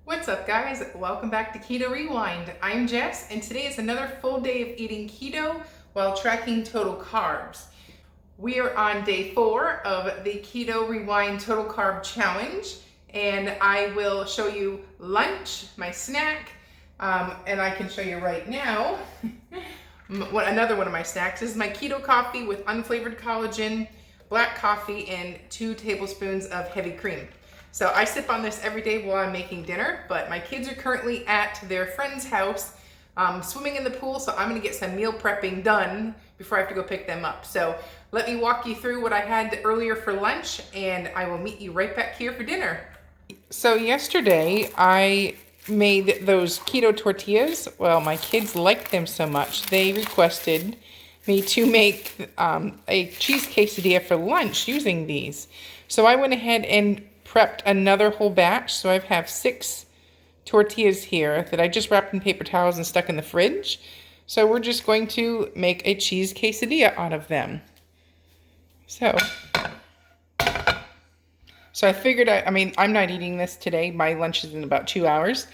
What's up, guys? Welcome back to Keto Rewind. I'm Jess, and today is another full day of eating keto while tracking total carbs. We are on day 4 of the Keto Rewind Total Carb Challenge, and I will show you lunch, my snack, and I can show you right now another one of my snacks. This is my keto coffee with unflavored collagen, black coffee, and 2 tablespoons of heavy cream. So I sip on this every day while I'm making dinner, but my kids are currently at their friend's house swimming in the pool, so I'm gonna get some meal prepping done before I have to go pick them up. So let me walk you through what I had earlier for lunch, and I will meet you right back here for dinner. So yesterday I made those keto tortillas. Well, my kids liked them so much, they requested me to make a cheese quesadilla for lunch using these. So I went ahead and prepped another whole batch. So I have 6 tortillas here that I just wrapped in paper towels and stuck in the fridge. So we're just going to make a cheese quesadilla out of them. So I figured, I mean, I'm not eating this today. My lunch is in about 2 hours.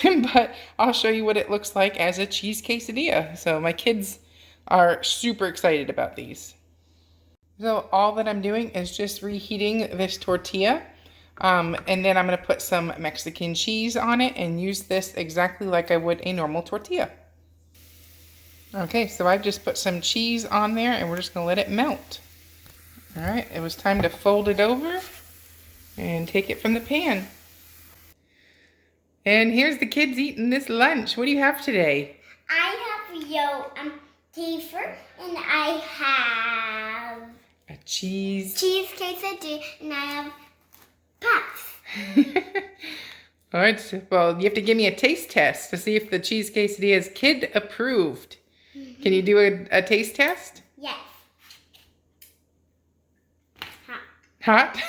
But I'll show you what it looks like as a cheese quesadilla. So my kids are super excited about these. So all that I'm doing is just reheating this tortilla. And then I'm going to put some Mexican cheese on it and use this exactly like I would a normal tortilla. Okay, so I've just put some cheese on there and we're just going to let it melt. All right, it was time to fold it over and take it from the pan. And here's the kids eating this lunch. What do you have today? I have kefir, and I have A cheese quesadilla, and I have puffs. All right, well, you have to give me a taste test to see if the cheese quesadilla is kid approved. Can you do a taste test? Yes. Hot. Hot?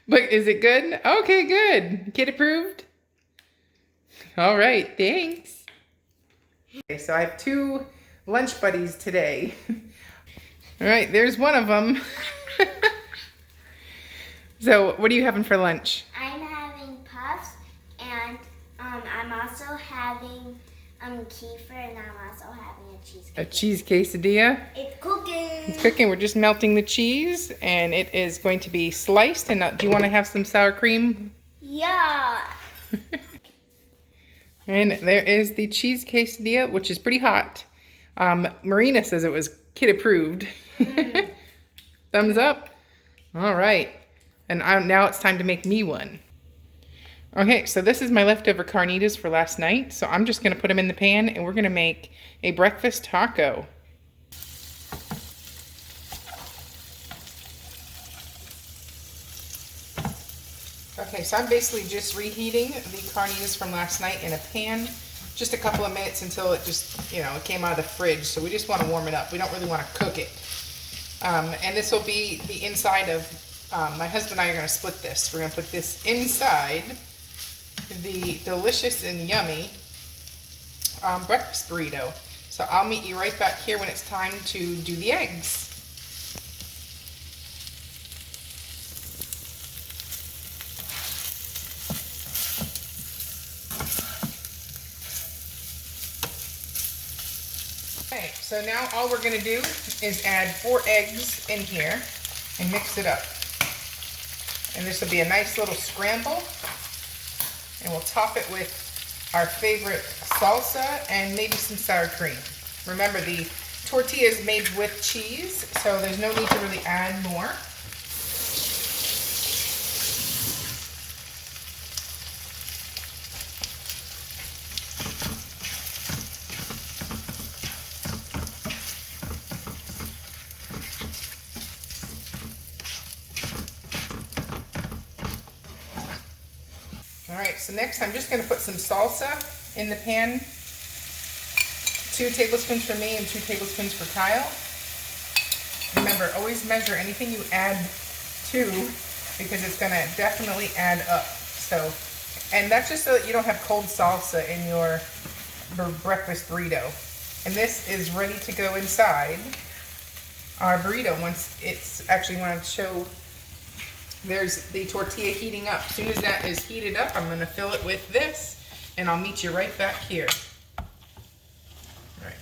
But is it good? Okay, good. Kid approved? All right, thanks. Okay, so I have 2 lunch buddies today. All right, there's one of them. So what are you having for lunch? I'm having puffs, and I'm also having kefir, and I'm also having a cheese quesadilla. A cheese quesadilla? It's cooking. It's cooking. We're just melting the cheese, and it is going to be sliced. And do you want to have some sour cream? Yeah. And there is the cheese quesadilla, which is pretty hot. Marina says it was kid approved. Thumbs up. All right. And now it's time to make me one. Okay, so this is my leftover carnitas for last night. So I'm just going to put them in the pan, and we're going to make a breakfast taco. Okay, so I'm basically just reheating the carnitas from last night in a pan. Just a couple of minutes until it just, it came out of the fridge. So we just want to warm it up. We don't really want to cook it. And this will be the inside of, my husband and I are going to split this. We're going to put this inside the delicious and yummy breakfast burrito. So I'll meet you right back here when it's time to do the eggs. Okay, so now all we're going to do is add 4 eggs in here and mix it up. And this will be a nice little scramble. And we'll top it with our favorite salsa and maybe some sour cream. Remember, the tortilla is made with cheese, so there's no need to really add more. All right, so next I'm just going to put some salsa in the pan. 2 tablespoons for me and 2 tablespoons for Kyle. Remember, always measure anything you add to, because it's going to definitely add up. So, and that's just so that you don't have cold salsa in your breakfast burrito. And this is ready to go inside our burrito once it's actually, want to show There's the tortilla heating up. As soon as that is heated up, I'm gonna fill it with this, and I'll meet you right back here. All right.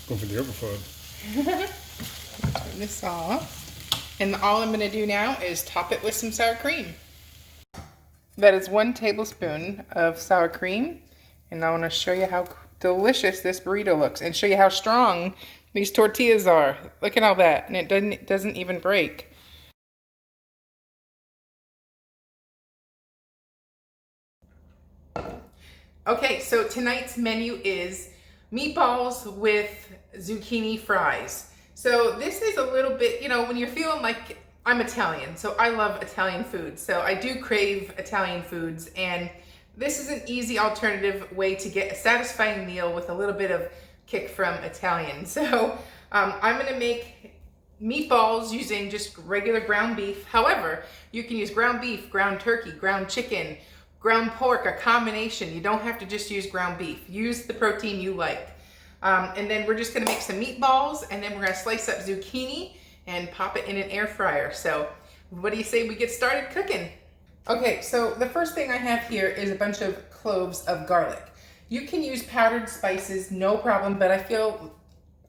Go for the overflow. Turn this off. And all I'm gonna do now is top it with some sour cream. That is 1 tablespoon of sour cream. And I wanna show you how delicious this burrito looks and show you how strong these tortillas are. Look at all that, and it doesn't even break. Okay, so tonight's menu is meatballs with zucchini fries. So this is a little bit, you know, when you're feeling like, I'm Italian, so I love Italian food. So I do crave Italian foods, and this is an easy alternative way to get a satisfying meal with a little bit of kick from Italian. So I'm gonna make meatballs using just regular ground beef. However, you can use ground beef, ground turkey, ground chicken, ground pork, a combination. You don't have to just use ground beef. Use the protein you like. And then we're just gonna make some meatballs, and then we're gonna slice up zucchini and pop it in an air fryer. So what do you say we get started cooking? Okay, so the first thing I have here is a bunch of cloves of garlic. You can use powdered spices, no problem, but I feel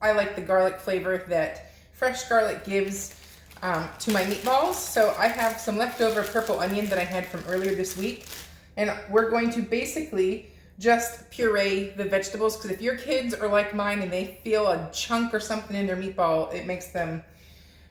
I like the garlic flavor that fresh garlic gives to my meatballs. So I have some leftover purple onion that I had from earlier this week, and we're going to basically just puree the vegetables, because if your kids are like mine and they feel a chunk or something in their meatball, it makes them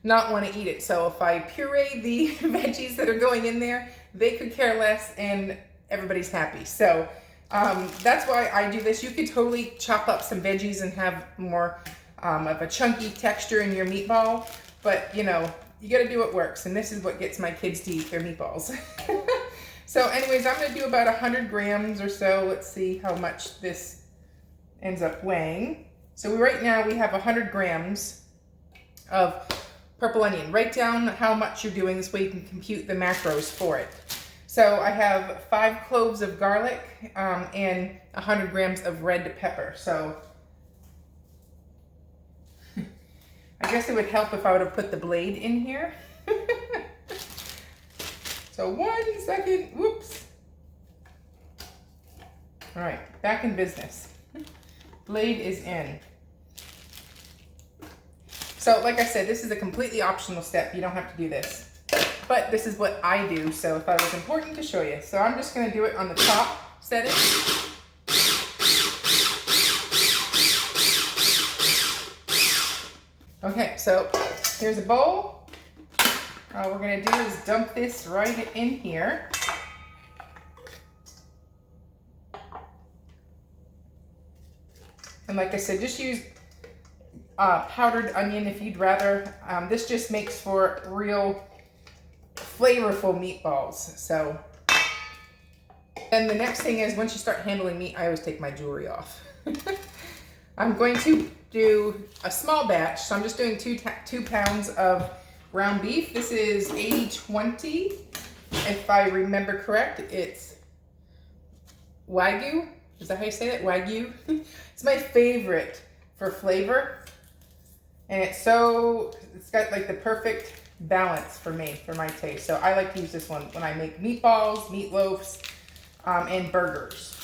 not want to eat it. So if I puree the veggies that are going in there, they could care less and everybody's happy. So that's why I do this. You could totally chop up some veggies and have more of a chunky texture in your meatball, but you know, you got to do what works, and this is what gets my kids to eat their meatballs. So anyways, I'm going to do about 100 grams or so. Let's see how much this ends up weighing. So right now we have 100 grams of purple onion. Write down how much you're doing, this way you can compute the macros for it. So I have 5 cloves of garlic and 100 grams of red pepper. So I guess it would help if I would have put the blade in here. So 1 second, whoops. All right, back in business. Blade is in. So like I said, this is a completely optional step. You don't have to do this, but this is what I do, so I thought it was important to show you. So I'm just gonna do it on the top setting. Okay, so here's a bowl. All we're gonna do is dump this right in here. And like I said, just use powdered onion if you'd rather. This just makes for real flavorful meatballs. So then the next thing is, once you start handling meat, I always take my jewelry off. I'm going to do a small batch, so I'm just doing 2 pounds of ground beef. This is 80-20, if I remember correct. It's Wagyu. Is that how you say that? Wagyu. It's my favorite for flavor, and it's got like the perfect balance for me, for my taste. So I like to use this one when I make meatballs, meatloafs, and burgers.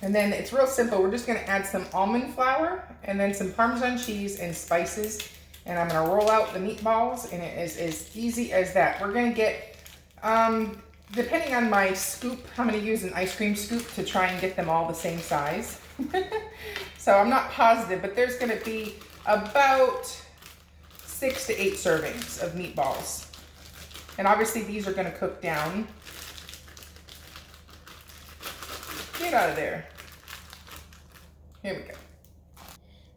And then it's real simple. We're just gonna add some almond flour and then some Parmesan cheese and spices. And I'm gonna roll out the meatballs, and it is as easy as that. We're gonna get, depending on my scoop, I'm gonna use an ice cream scoop to try and get them all the same size. So I'm not positive, but there's gonna be about 6 to 8 servings of meatballs. And obviously these are gonna cook down. Get out of there. Here we go.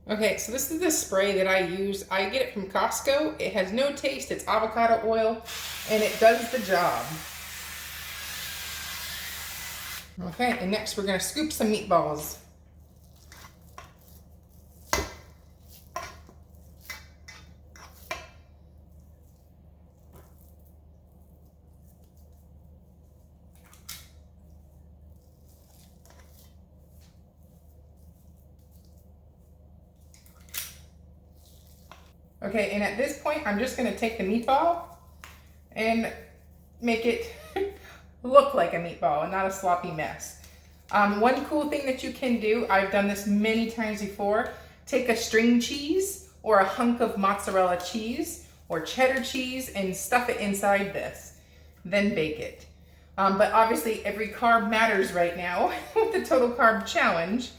Okay, so this is the spray that I use. I get it from Costco. It has no taste, it's avocado oil, and it does the job. Okay, and next we're gonna scoop some meatballs. Okay, and at this point, I'm just gonna take the meatball and make it look like a meatball and not a sloppy mess. One cool thing that you can do, I've done this many times before, take a string cheese or a hunk of mozzarella cheese or cheddar cheese and stuff it inside this, then bake it. But obviously every carb matters right now with the total carb challenge.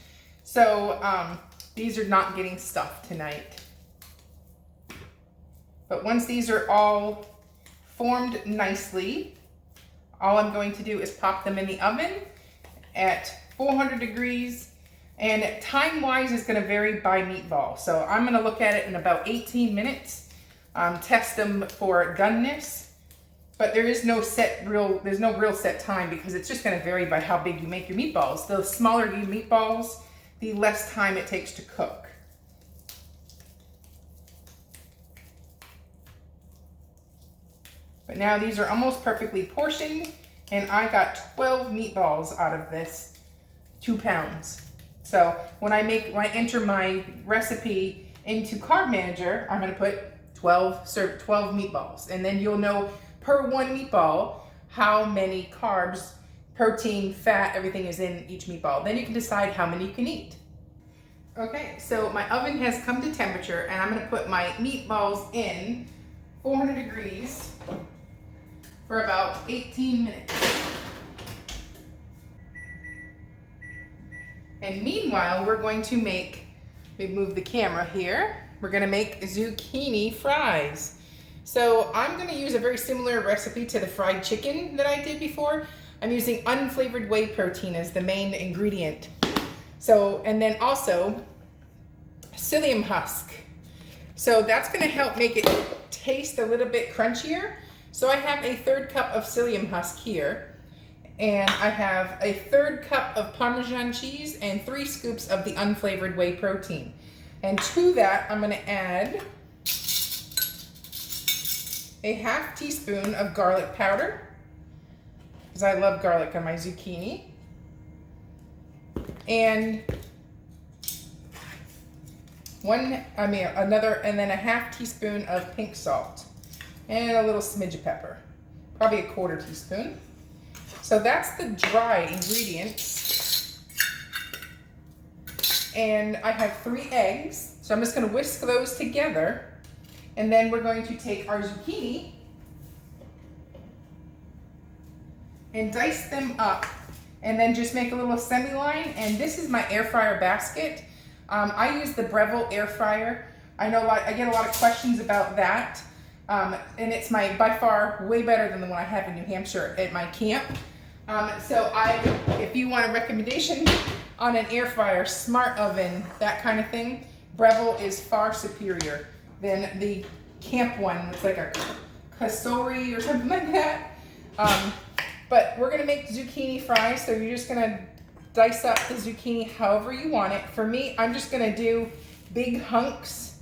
So these are not getting stuffed tonight. But once these are all formed nicely, all I'm going to do is pop them in the oven at 400 degrees. And time-wise is gonna vary by meatball. So I'm gonna look at it in about 18 minutes, test them for doneness. But there's no real set time because it's just gonna vary by how big you make your meatballs. The smaller your meatballs, the less time it takes to cook. But now these are almost perfectly portioned, and I got 12 meatballs out of this 2 pounds. So when I enter my recipe into Carb Manager, I'm gonna put 12 meatballs, and then you'll know per one meatball how many carbs, protein, fat, everything is in each meatball. Then you can decide how many you can eat. Okay, so my oven has come to temperature, and I'm gonna put my meatballs in 400 degrees for about 18 minutes. And meanwhile, we're going to make, we move the camera here, we're gonna make zucchini fries. So I'm gonna use a very similar recipe to the fried chicken that I did before. I'm using unflavored whey protein as the main ingredient. So, and then also psyllium husk. So that's gonna help make it taste a little bit crunchier. So I have a 1/3 cup of psyllium husk here. And I have a 1/3 cup of Parmesan cheese and 3 scoops of the unflavored whey protein. And to that, I'm gonna add a 1/2 teaspoon of garlic powder, because I love garlic on my zucchini. And and then a 1/2 teaspoon of pink salt. And a little smidge of pepper, probably a 1/4 teaspoon. So that's the dry ingredients. And I have 3 eggs, so I'm just gonna whisk those together. And then we're going to take our zucchini and dice them up, and then just make a little semi-line. And this is my air fryer basket. I use the Breville air fryer. I get a lot of questions about that. And it's by far way better than the one I have in New Hampshire at my camp. So if you want a recommendation on an air fryer, smart oven, that kind of thing, Breville is far superior than the camp one. It's like a Kasori or something like that. But we're gonna make zucchini fries, so you're just gonna dice up the zucchini however you want it. For me, I'm just gonna do big hunks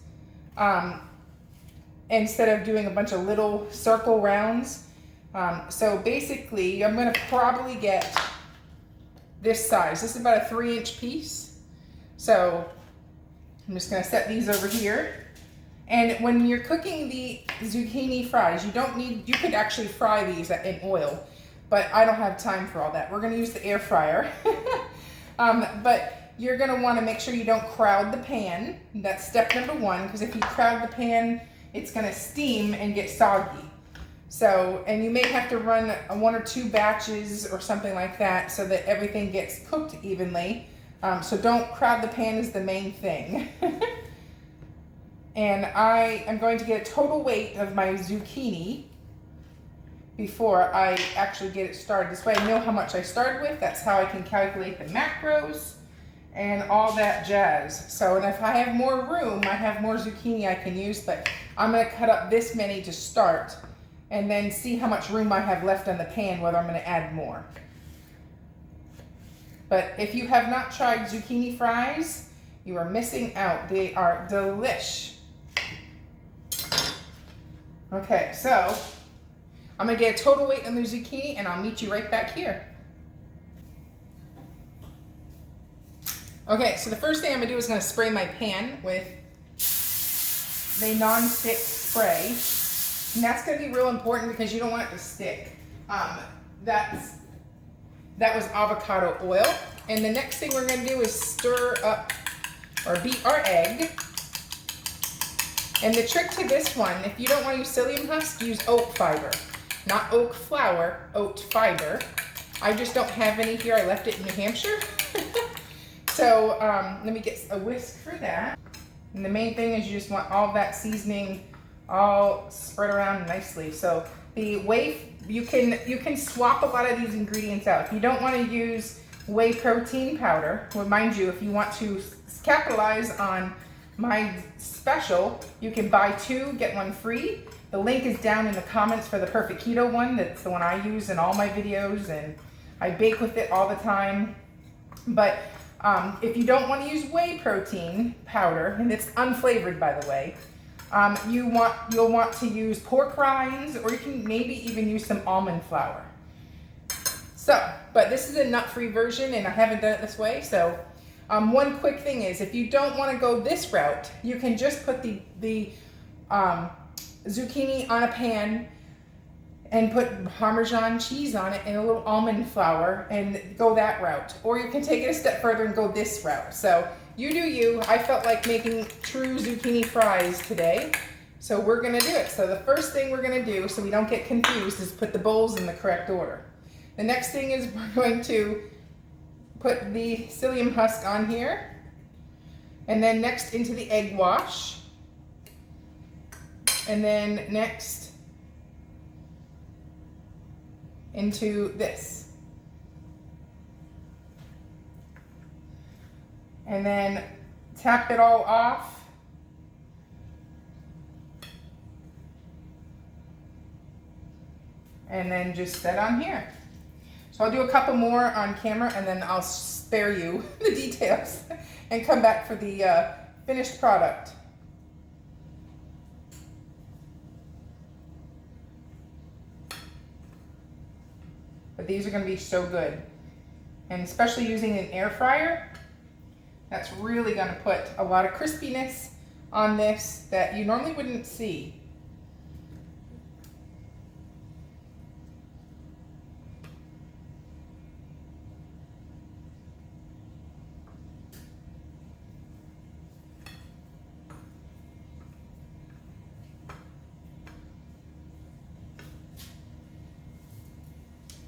instead of doing a bunch of little circle rounds. So basically, I'm gonna probably get this size. This is about a 3-inch piece. So I'm just gonna set these over here. And when you're cooking the zucchini fries, you could actually fry these in oil, but I don't have time for all that. We're gonna use the air fryer. But you're gonna wanna make sure you don't crowd the pan. That's step number 1, because if you crowd the pan, it's gonna steam and get soggy. So, and you may have to run 1 or 2 batches or something like that so that everything gets cooked evenly. So don't crowd the pan is the main thing. And I am going to get a total weight of my zucchini before I actually get it started. This way I know how much I started with. That's how I can calculate the macros and all that jazz. So, and if I have more room, I have more zucchini I can use, but I'm gonna cut up this many to start and then see how much room I have left on the pan, whether I'm gonna add more. But if you have not tried zucchini fries, you are missing out. They are delish. Okay, so I'm gonna get a total weight on the zucchini and I'll meet you right back here. Okay, so the first thing I'm gonna do is gonna spray my pan with the non-stick spray. And that's going to be real important because you don't want it to stick. That was avocado oil. And the next thing we're going to do is stir up or beat our egg. And the trick to this one, if you don't want to use psyllium husk, use oat fiber. Not oat flour, oat fiber. I just don't have any here. I left it in New Hampshire. So let me get a whisk for that. And the main thing is you just want all that seasoning all spread around nicely. So the whey, you can swap a lot of these ingredients out. If you don't want to use whey protein powder, well, mind you, if you want to capitalize on my special, you can buy 2, get 1 free. The link is down in the comments for the Perfect Keto one. That's the one I use in all my videos, and I bake with it all the time. But if you don't want to use whey protein powder, and it's unflavored by the way, you'll want to use pork rinds, or you can maybe even use some almond flour. So, but this is a nut-free version, and I haven't done it this way. So, one quick thing is, if you don't want to go this route, you can just put the zucchini on a pan and put Parmesan cheese on it and a little almond flour and go that route. Or you can take it a step further and go this route. So you do you. I felt like making true zucchini fries today, so we're gonna do it. So the first thing we're gonna do, so we don't get confused, is put the bowls in the correct order. The next thing is we're going to put the psyllium husk on here, and then next into the egg wash, and then next into this. And then tap it all off. And then just set on here. So I'll do a couple more on camera, and then I'll spare you the details and come back for the finished product. But these are going to be so good. And especially using an air fryer, that's really going to put a lot of crispiness on this that you normally wouldn't see.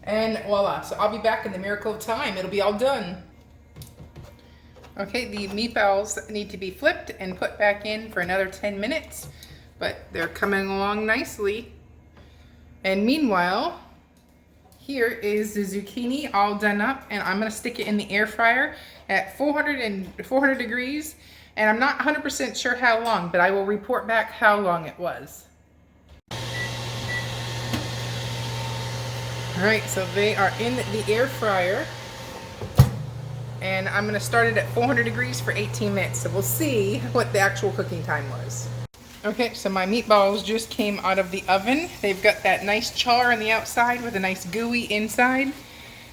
And voila, so I'll be back in the miracle of time. It'll be all done. Okay, the meatballs need to be flipped and put back in for another 10 minutes, but they're coming along nicely. And meanwhile, here is the zucchini all done up, and I'm gonna stick it in the air fryer at 400 degrees, and I'm not 100% sure how long, but I will report back how long it was. All right, so they are in the air fryer, and I'm gonna start it at 400 degrees for 18 minutes. So we'll see what the actual cooking time was. Okay, so my meatballs just came out of the oven. They've got that nice char on the outside with a nice gooey inside.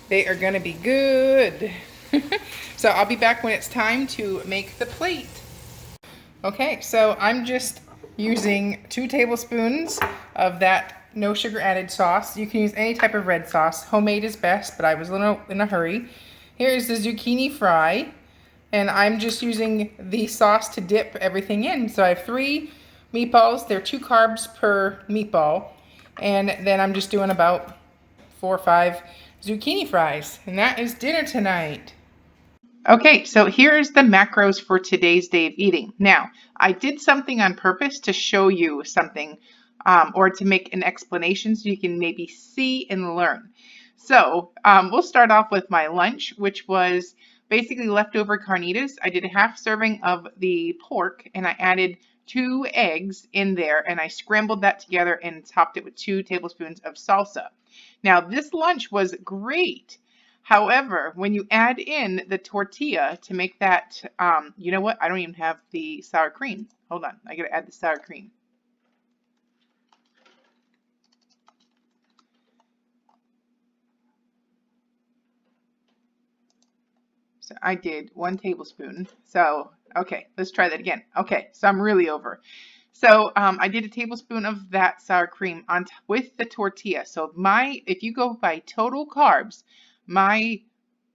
They are gonna be good. So I'll be back when it's time to make the plate. Okay, so I'm just using 2 tablespoons of that no sugar added sauce. You can use any type of red sauce. Homemade is best, but I was in a hurry. Here is the zucchini fry, and I'm just using the sauce to dip everything in. So I have 3 meatballs. They're 2 carbs per meatball, and then I'm just doing about 4 or 5 zucchini fries, and that is dinner tonight. Okay, so here's the macros for today's day of eating. Now, I did something on purpose to show you something, or to make an explanation so you can maybe see and learn. So we'll start off with my lunch, which was basically leftover carnitas. I did a half serving of the pork, and I added 2 eggs in there, and I scrambled that together and topped it with 2 tablespoons of salsa. Now, this lunch was great. However, when you add in the tortilla to make that, you know what? I don't even have the sour cream. Hold on. I got to add the sour cream. So I did 1 tablespoon. So, okay, let's try that again. Okay, so I'm really over. So I did a tablespoon of that sour cream with the tortilla. So if you go by total carbs, my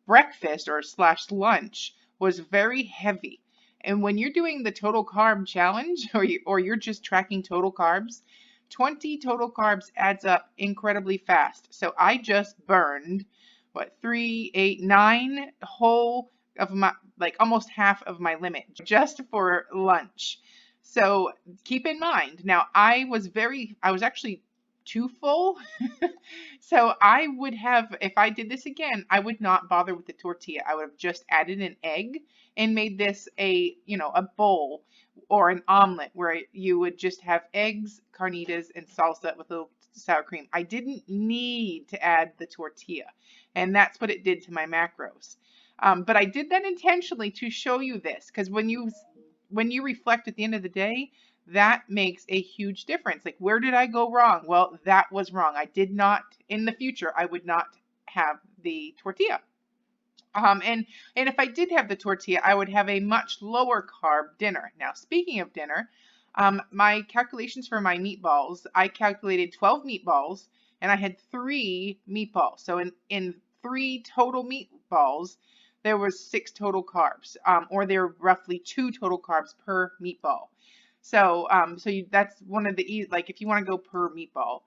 breakfast or slash lunch was very heavy. And when you're doing the total carb challenge or you're just tracking total carbs, 20 total carbs adds up incredibly fast. So I just burned what 3, 8, 9 whole of my like almost half of my limit just for lunch. So keep in mind, now I was actually too full. So I would have, if I did this again, I would not bother with the tortilla. I would have just added an egg and made this a bowl or an omelet where you would just have eggs, carnitas, and salsa with a little sour cream. I didn't need to add the tortilla, and that's what it did to my macros. But I did that intentionally to show you this, because when you reflect at the end of the day, that makes a huge difference. Like, where did I go wrong? Well, that was wrong. I did not, in the future, I would not have the tortilla. And if I did have the tortilla, I would have a much lower carb dinner. Now, speaking of dinner, my calculations for my meatballs, I calculated 12 meatballs, and I had 3 meatballs. So in 3 total meatballs, there was 6 total carbs, or there were roughly 2 total carbs per meatball. So that's one of the like if you want to go per meatball,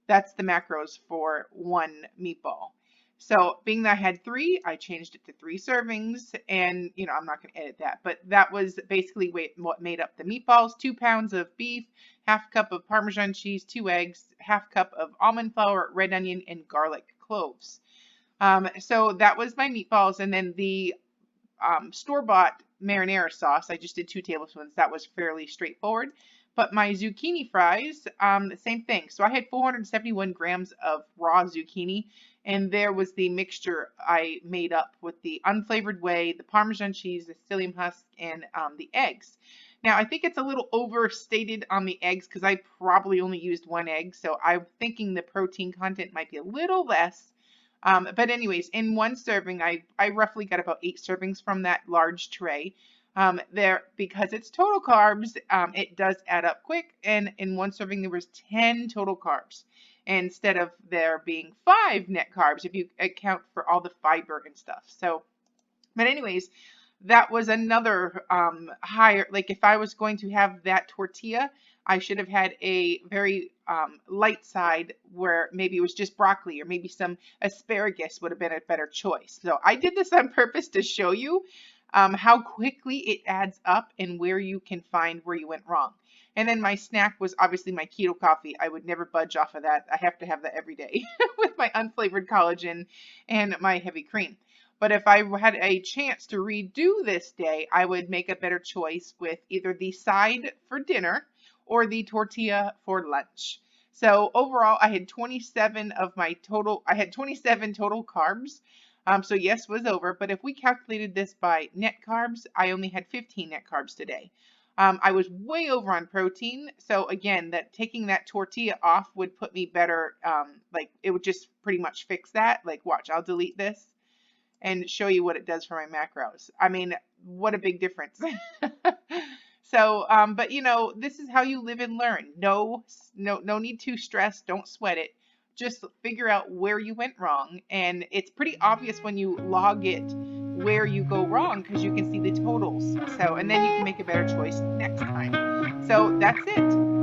that's the macros for one meatball. So being that I had 3, I changed it to 3 servings, and I'm not going to edit that, but that was basically what made up the meatballs: 2 pounds of beef, half cup of Parmesan cheese, 2 eggs, half cup of almond flour, red onion, and garlic cloves. So that was my meatballs, and then the store-bought marinara sauce, I just did 2 tablespoons. That was fairly straightforward. But my zucchini fries, same thing. So I had 471 grams of raw zucchini, and there was the mixture I made up with the unflavored whey, the Parmesan cheese, the psyllium husk, and the eggs. Now, I think it's a little overstated on the eggs because I probably only used 1 egg, so I'm thinking the protein content might be a little less. But anyways, in 1 serving, I roughly got about 8 servings from that large tray. Because it's total carbs, it does add up quick. And in 1 serving, there was 10 total carbs instead of there being 5 net carbs if you account for all the fiber and stuff. So, but anyways, that was another higher. Like if I was going to have that tortilla, I should have had a very light side where maybe it was just broccoli or maybe some asparagus would have been a better choice. So I did this on purpose to show you how quickly it adds up and where you can find where you went wrong. And then my snack was obviously my keto coffee. I would never budge off of that. I have to have that every day with my unflavored collagen and my heavy cream. But if I had a chance to redo this day, I would make a better choice with either the side for dinner or the tortilla for lunch. So overall, I had 27 total carbs. So yes, was over. But if we calculated this by net carbs, I only had 15 net carbs today. I was way over on protein. So again, taking that tortilla off would put me better. Like it would just pretty much fix that. Like watch, I'll delete this and show you what it does for my macros. I mean, what a big difference. So, but this is how you live and learn. No need to stress. Don't sweat it. Just figure out where you went wrong. And it's pretty obvious when you log it where you go wrong because you can see the totals. So, and then you can make a better choice next time. So that's it.